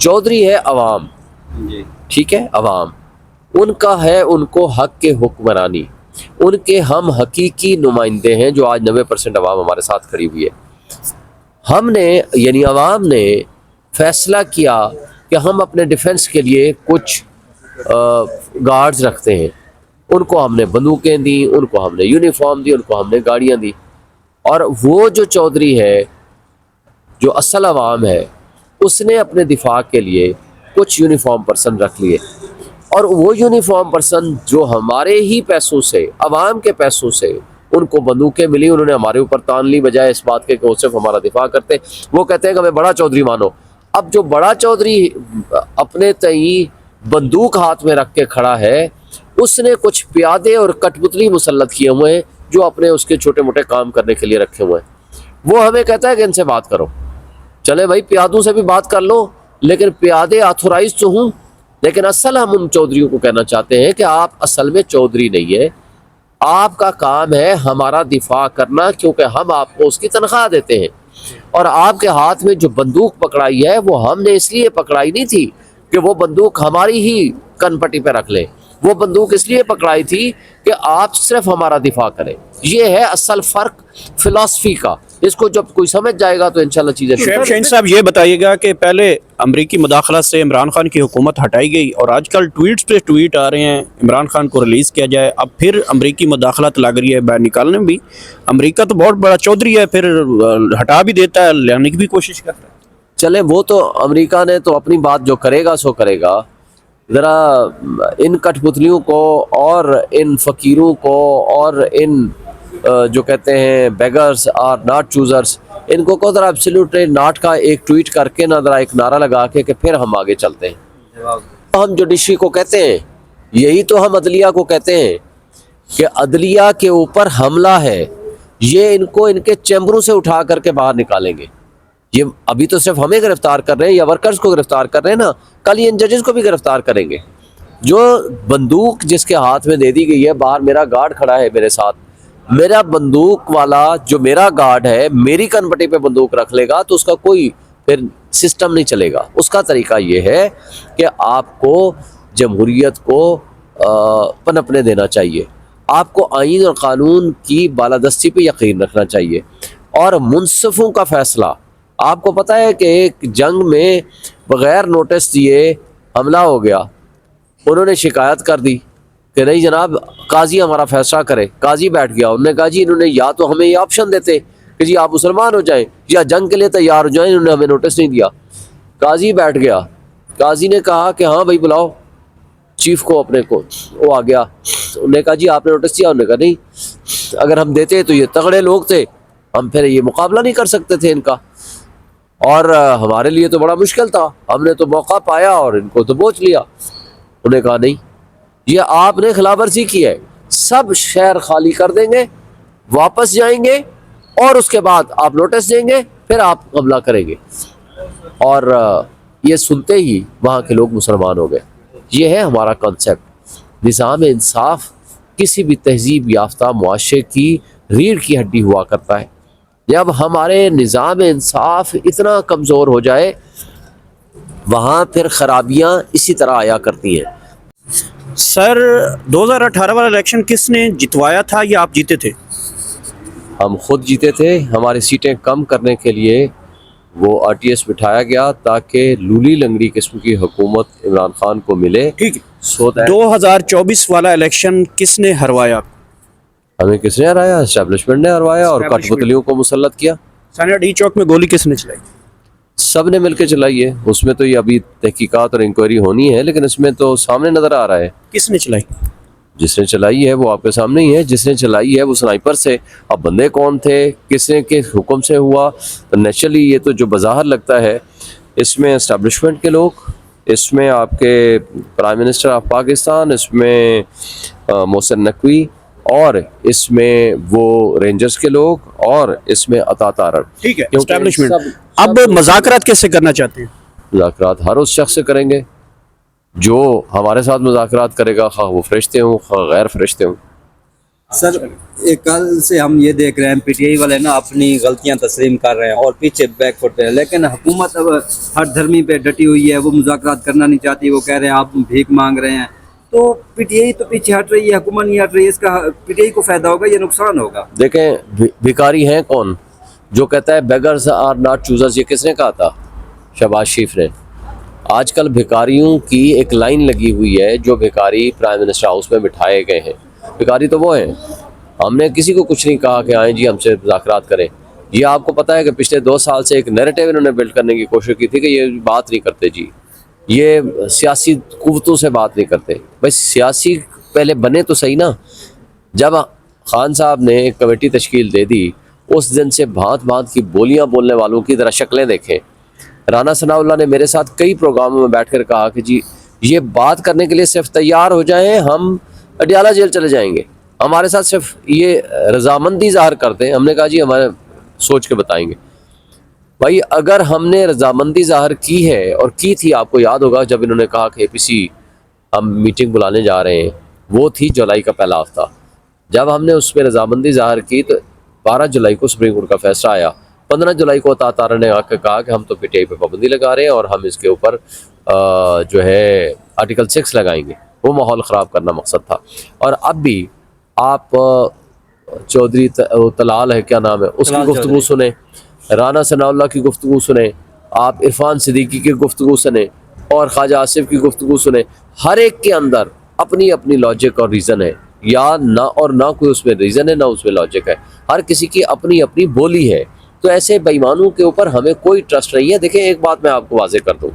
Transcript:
چودھری ہے عوام، ٹھیک ہے، عوام ان کا ہے، ان کو حق کے حکمرانی، ان کے ہم حقیقی نمائندے ہیں، جو آج 90% عوام ہمارے ساتھ کھڑی ہوئی ہے۔ ہم نے یعنی عوام نے فیصلہ کیا کہ ہم اپنے ڈیفنس کے لیے کچھ گارڈز رکھتے ہیں، ان کو ہم نے بندوقیں دیں، ان کو ہم نے یونیفارم دی، ان کو ہم نے گاڑیاں دی، اور وہ جو چودھری ہے جو اصل عوام ہے اس نے اپنے دفاع کے لیے کچھ یونیفارم پرسن رکھ لیے، اور وہ یونیفارم پرسن جو ہمارے ہی پیسوں سے، عوام کے پیسوں سے، ان کو بندوقیں ملی، انہوں نے ہمارے اوپر تان لی بجائے اس بات کے کہ وہ صرف ہمارا دفاع کرتے، وہ کہتے ہیں کہ ہمیں بڑا چودھری مانو۔ اب جو بڑا چودھری اپنے تئیں بندوق ہاتھ میں رکھ کے کھڑا ہے، اس نے کچھ پیادے اور کٹ پتلی مسلط کیے ہوئے ہیں جو اپنے اس کے چھوٹے موٹے کام کرنے کے لیے رکھے ہوئے ہیں۔ وہ ہمیں کہتا ہے کہ ان سے بات کرو، چلے بھائی پیادوں سے بھی بات کر لو، لیکن پیادے آتھورائز تو ہوں۔ لیکن اصل ہم ان چودھریوں کو کہنا چاہتے ہیں کہ آپ اصل میں چودھری نہیں ہے، آپ کا کام ہے ہمارا دفاع کرنا، کیونکہ ہم آپ کو اس کی تنخواہ دیتے ہیں، اور آپ کے ہاتھ میں جو بندوق پکڑائی ہے وہ ہم نے اس لیے پکڑائی نہیں تھی کہ وہ بندوق ہماری ہی کن پٹی پہ رکھ لیں، وہ بندوق اس لیے پکڑائی تھی کہ آپ صرف ہمارا دفاع کریں۔ یہ ہے اصل فرق فلسفی کا، اس کو جب کوئی سمجھ جائے گا تو انشاءاللہ چیزیں شعیب شاہین صاحب یہ بتائیے گا کہ پہلے امریکی مداخلت سے عمران خان کی حکومت ہٹائی گئی، اور آج کل ٹویٹس پہ ٹویٹ آ رہے ہیں عمران خان کو ریلیز کیا جائے، اب پھر امریکی مداخلت لگ رہی ہے باہر نکالنے میں بھی۔ امریکہ تو بہت بڑا چودھری ہے، پھر ہٹا بھی دیتا ہے، لانے کی بھی کوشش کرتا ہے۔ چلے وہ تو امریکہ نے تو اپنی بات جو کرے گا سو کرے گا، ذرا ان کٹ پتلیوں کو اور ان فقیروں کو اور ان جو کہتے ہیں بیگرز اور ناٹ چوزرز، ان کو ذرا ایبسلیوٹلی ناٹ کا ایک ٹویٹ کر کے نہ ذرا ایک نعرہ لگا کے کہ پھر ہم آگے چلتے ہیں۔ ہم جوڈیشری کو کہتے ہیں، یہی تو ہم عدلیہ کو کہتے ہیں کہ عدلیہ کے اوپر حملہ ہے، یہ ان کو ان کے چیمبروں سے اٹھا کر کے باہر نکالیں گے۔ یہ ابھی تو صرف ہمیں گرفتار کر رہے ہیں یا ورکرز کو گرفتار کر رہے ہیں نا، کل یہ ان ججز کو بھی گرفتار کریں گے۔ جو بندوق جس کے ہاتھ میں دے دی گئی ہے، باہر میرا گارڈ کھڑا ہے میرے ساتھ، میرا بندوق والا جو میرا گارڈ ہے میری کن پٹی پہ بندوق رکھ لے گا تو اس کا کوئی پھر سسٹم نہیں چلے گا۔ اس کا طریقہ یہ ہے کہ آپ کو جمہوریت کو پنپنے دینا چاہیے، آپ کو آئین اور قانون کی بالادستی پہ یقین رکھنا چاہیے، اور منصفوں کا فیصلہ۔ آپ کو پتہ ہے کہ ایک جنگ میں بغیر نوٹس دیے حملہ ہو گیا، انہوں نے شکایت کر دی کہ نہیں جناب قاضی ہمارا فیصلہ کرے، قاضی بیٹھ گیا، انہوں نے کہا جی انہوں نے یا تو ہمیں یہ آپشن دیتے کہ جی آپ مسلمان ہو جائیں یا جنگ کے لیے تیار ہو جائیں، انہوں نے ہمیں نوٹس نہیں دیا۔ قاضی بیٹھ گیا، قاضی نے کہا کہ ہاں بھائی بلاؤ چیف کو اپنے کو، وہ آ گیا، انہوں نے کہا جی آپ نے نوٹس دیا، انہوں نے کہا نہیں، اگر ہم دیتے تو یہ تگڑے لوگ تھے، ہم پھر یہ مقابلہ نہیں کر سکتے تھے ان کا، اور ہمارے لیے تو بڑا مشکل تھا، ہم نے تو موقع پایا اور ان کو دبوچ لیا۔ انہوں نے کہا نہیں، یہ آپ نے خلاف ورزی کی ہے، سب شہر خالی کر دیں گے، واپس جائیں گے، اور اس کے بعد آپ نوٹس دیں گے، پھر آپ حملہ کریں گے۔ اور یہ سنتے ہی وہاں کے لوگ مسلمان ہو گئے۔ یہ ہے ہمارا کنسیپٹ۔ نظام انصاف کسی بھی تہذیب یافتہ معاشرے کی ریڑھ کی ہڈی ہوا کرتا ہے۔ جب ہمارے نظام انصاف اتنا کمزور ہو جائے، وہاں پھر خرابیاں اسی طرح آیا کرتی ہیں۔ سر 2018 والا الیکشن کس نے جتوایا تھا یا آپ جیتے تھے؟ ہم خود جیتے تھے، ہماری سیٹیں کم کرنے کے لیے وہ RTS بٹھایا گیا تاکہ لولی لنگڑی قسم کی حکومت عمران خان کو ملے۔ ٹھیک ہے، سو دیٹ 2024 والا الیکشن کس نے ہروایا؟ ہمیں کس نے ہرایا؟ اسٹیبلشمنٹ نے ہروایا اور کٹ پتلیوں کو مسلط کیا۔ سانحہ ڈی چوک میں گولی کس نے چلائی؟ سب نے مل کے چلائی ہے، اس میں تو یہ ابھی تحقیقات اور انکوائری ہونی ہے، لیکن اس میں تو سامنے نظر آ رہا ہے۔ کس نے چلائی؟ جس نے چلائی ہے وہ آپ کے سامنے ہی ہے، جس نے چلائی ہے وہ سنائپر سے۔ اب بندے کون تھے، کس نے کے حکم سے ہوا، تو نیچرلی یہ تو جو بظاہر لگتا ہے، اس میں اسٹیبلشمنٹ کے لوگ، اس میں آپ کے پرائم منسٹر آف پاکستان، اس میں محسن نقوی، اور اس میں وہ رینجرز کے لوگ، اور اس میں عطا تارڑ۔ ٹھیک ہے، کیونکہ اسٹیبلشمنٹ۔ اب مذاکرات کیسے کرنا چاہتے ہیں؟ مذاکرات ہر اس شخص سے کریں گے جو ہمارے ساتھ مذاکرات کرے گا، خواہ وہ فرشتے ہوں خواہ غیر فرشتے ہوں۔ سر کل سے ہم یہ دیکھ رہے ہیں پی ٹی آئی والے نا اپنی غلطیاں تسلیم کر رہے ہیں اور پیچھے بیک فٹ پہ ہیں، لیکن حکومت اب ہر دھرمی پہ ڈٹی ہوئی ہے، وہ مذاکرات کرنا نہیں چاہتی، وہ کہہ رہے ہیں آپ بھیک مانگ رہے ہیں، تو پی ٹی آئی تو پیچھے ہٹ رہی ہے، حکومت نہیں ہٹ رہی ہے، اس کا پی ٹی آئی کو فائدہ ہوگا یا نقصان ہوگا؟ دیکھیں بھکاری ہیں کون جو کہتا ہے بیگرز آر ناٹ چوزرز، یہ کس نے کہا تھا؟ شہباز شریف نے۔ آج کل بھکاریوں کی ایک لائن لگی ہوئی ہے، جو بھکاری پرائم منسٹر ہاؤس میں بٹھائے گئے ہیں، بھکاری تو وہ ہیں۔ ہم نے کسی کو کچھ نہیں کہا کہ آئیں جی ہم سے مذاکرات کریں۔ یہ آپ کو پتہ ہے کہ پچھلے 2 سال سے ایک نیریٹو انہوں نے بلڈ کرنے کی کوشش کی تھی کہ یہ بات نہیں کرتے جی، یہ سیاسی قوتوں سے بات نہیں کرتے۔ بھائی سیاسی پہلے بنے تو صحیح نا۔ جب خان صاحب نے ایک کمیٹی تشکیل دے دی، اس دن سے بھانت بھانت کی بولیاں بولنے والوں کی ذرا شکلیں دیکھیں۔ رانا ثناء اللہ نے میرے ساتھ کئی پروگراموں میں بیٹھ کر کہا کہ جی یہ بات کرنے کے لیے صرف تیار ہو جائیں، ہم اڈیالہ جیل چلے جائیں گے، ہمارے ساتھ صرف یہ رضامندی ظاہر کرتے ہیں۔ ہم نے کہا جی ہمارے سوچ کے بتائیں گے۔ بھائی اگر ہم نے رضامندی ظاہر کی ہے، اور کی تھی، آپ کو یاد ہوگا جب انہوں نے کہا کہ اے پی سی ہم میٹنگ بلانے جا رہے ہیں، وہ تھی جولائی کا پہلا ہفتہ۔ جب ہم نے اس پہ رضامندی ظاہر کی تو 12 جولائی کو سپریم کورٹ کا فیصلہ آیا۔ 15 جولائی کو عطا تارا نے آ کے کہا کہ ہم تو پی ٹی آئی پہ پابندی لگا رہے ہیں اور ہم اس کے اوپر جو ہے آرٹیکل 6 لگائیں گے۔ وہ ماحول خراب کرنا مقصد تھا۔ اور اب بھی آپ چودھری طلال ہے، کیا نام ہے اس کی گفتگو سنیں، رانا ثناء اللہ کی گفتگو سنیں، آپ عرفان صدیقی کی گفتگو سنیں، اور خواجہ آصف کی گفتگو سنیں، ہر ایک کے اندر اپنی اپنی لاجک اور ریزن ہے، یا نہ اور نہ کوئی اس میں ریزن ہے نہ اس میں لاجک ہے، ہر کسی کی اپنی اپنی بولی ہے۔ تو ایسے بےایمانوں کے اوپر ہمیں کوئی ٹرسٹ نہیں ہے۔ دیکھیں ایک بات میں آپ کو واضح کر دوں،